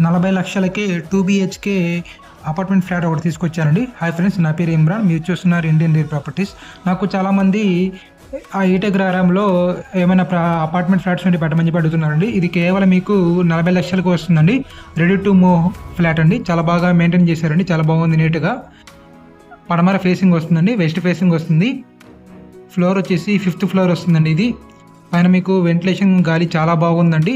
40 లక్షలకి 2 BHK apartment flat ఒకటి తీసుకొచ్చానండి. హాయ్ ఫ్రెండ్స్, నా పేరు ఇమ్రాన్. మీరు చూస్తున్నారు ఇండియన్ డీల్ ప్రాపర్టీస్. నాకు చాలామంది ఆ ఈటెగ్రారంలో ఏమైనా అపార్ట్మెంట్ ఫ్లాట్స్ నుండి పెట్టమని అడుగుతున్నారండి. ఇది కేవలం మీకు 40 లక్షలకు వస్తుందండి. రెడీ టు మూవ్ ఫ్లాట్ అండి. చాలా బాగా మెయింటైన్ చేశారండి. చాలా బాగుంది, నీట్గా. పడమర ఫేసింగ్ వస్తుందండి, వెస్ట్ ఫేసింగ్ వస్తుంది. ఫ్లోర్ వచ్చేసి 5th ఫ్లోర్ వస్తుందండి. ఇది పైన మీకు వెంటిలేషన్, గాలి చాలా బాగుందండి.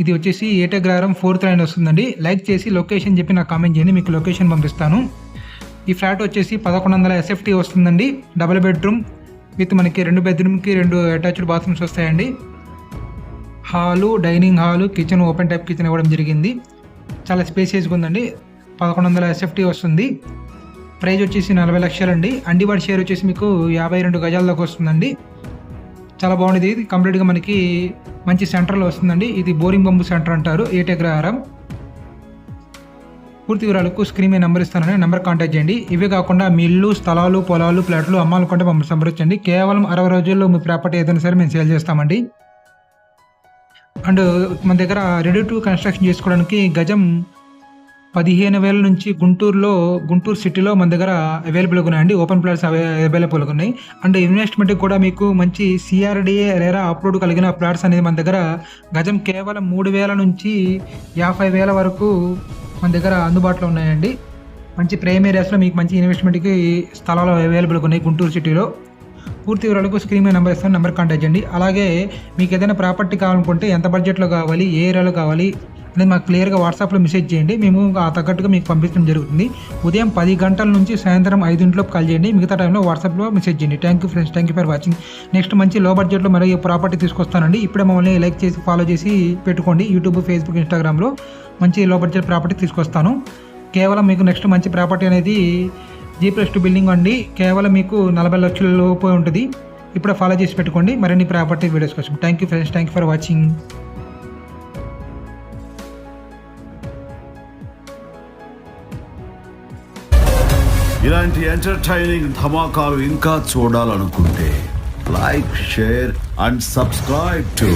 ఇది వచ్చేసి ఏటగ్రారం 4th లైన్ వస్తుందండి. లైక్ చేసి లొకేషన్ చెప్పి నాకు కామెంట్ చేయండి, మీకు లొకేషన్ పంపిస్తాను. ఈ ఫ్లాట్ వచ్చేసి 1100 SFT వస్తుందండి. డబుల్ బెడ్రూమ్ విత్ మనకి 2 బెడ్రూమ్కి 2 అటాచ్డ్ బాత్రూమ్స్ వస్తాయండి. Hall, dining hall, kitchen, open type kitchen ఇవ్వడం జరిగింది. చాలా స్పేసియస్గా ఉందండి. 1100 SFT వస్తుంది. ప్రైజ్ వచ్చేసి 40 లక్షలండి. అండివాడి షేర్ వచ్చేసి మీకు 52 గజాల దాకా వస్తుందండి. చాలా బాగుంది. ఇది కంప్లీట్గా మనకి మంచి సెంటర్లో వస్తుందండి. ఇది బోరింగ్ బంబు సెంటర్ అంటారు, ఏటగ్రహారం. పూర్తి వివరాలకు స్క్రీన్ మీద నెంబర్ ఇస్తానని నెంబర్ కాంటాక్ట్ చేయండి. ఇవే కాకుండా మీ ఇల్లు, స్థలాలు, పొలాలు, ప్లాట్లు అమ్మాలనుకుంటే మమ్మల్ని సంప్రదించండి. కేవలం 60 రోజుల్లో మీ ప్రాపర్టీ ఏదైనా సరే మేము సేల్ చేస్తామండి. అండ్ మన దగ్గర రెడీ టు కన్స్ట్రక్షన్ చేసుకోవడానికి గజం 15,000 నుంచి గుంటూరు సిటీలో మన దగ్గర అవైలబుల్గా ఉన్నాయండి. ఓపెన్ ప్లాట్స్ అవైలబుల్గా ఉన్నాయి. అండ్ ఇన్వెస్ట్మెంట్కి కూడా మీకు మంచి CRDA లేదా అప్రూవ్డ్ కలిగిన ప్లాట్స్ అనేది మన దగ్గర గజం కేవలం 3,000 నుంచి 50,000 వరకు మన దగ్గర అందుబాటులో ఉన్నాయండి. మంచి ప్రైమ్ ఏరియాస్లో మీకు మంచి ఇన్వెస్ట్మెంట్కి స్థలాలు అవైలబుల్గా ఉన్నాయి గుంటూరు సిటీలో. పూర్తి వివరాలకు స్క్రీన్ మీద నెంబర్ ఇస్తాను, నెంబర్ కాంటాక్ట్ చేయండి. అలాగే మీకు ఏదైనా ప్రాపర్టీ కావాలనుకుంటే ఎంత బడ్జెట్లో కావాలి, ఏ ఏరియాలో కావాలి అనేది మాకు క్లియర్గా వాట్సాప్లో మెసేజ్ చేయండి. మేము ఆ తగ్గట్టుగా మీకు పంపించడం జరుగుతుంది. ఉదయం 10 గంటల నుంచి సాయంత్రం 5 కాల్ చేయండి. మిగతా టైంలో వాట్సాప్లో మెసేజ్ చేయండి. Thank you friends, thank you for watching. Next మంచి లో బడ్జెట్లో మరో ప్రాపర్టీ తీసుకొస్తానండి. ఇప్పుడే మమ్మల్ని లైక్ చేసి ఫాలో చేసి పెట్టుకోండి. యూట్యూబ్, ఫేస్బుక్, ఇన్స్టాగ్రామ్లో మంచి లో బడ్జెట్ ప్రాపర్టీ తీసుకొస్తాను. కేవలం మీకు నెక్స్ట్ మంచి ప్రాపర్టీ అనేది G+2 బిల్డింగ్ అండి. కేవలం మీకు 40 లక్షల లోపు ఉంటుంది. ఇప్పుడే ఫాలో చేసి పెట్టుకోండి మరిన్ని ప్రాపర్టీ వీడియోస్ కోసం. Thank you friends, thank you for watching. ఇలాంటి ఎంటర్టైనింగ్ ధమాకాలు ఇంకా చూడాలనుకుంటే like, share and subscribe to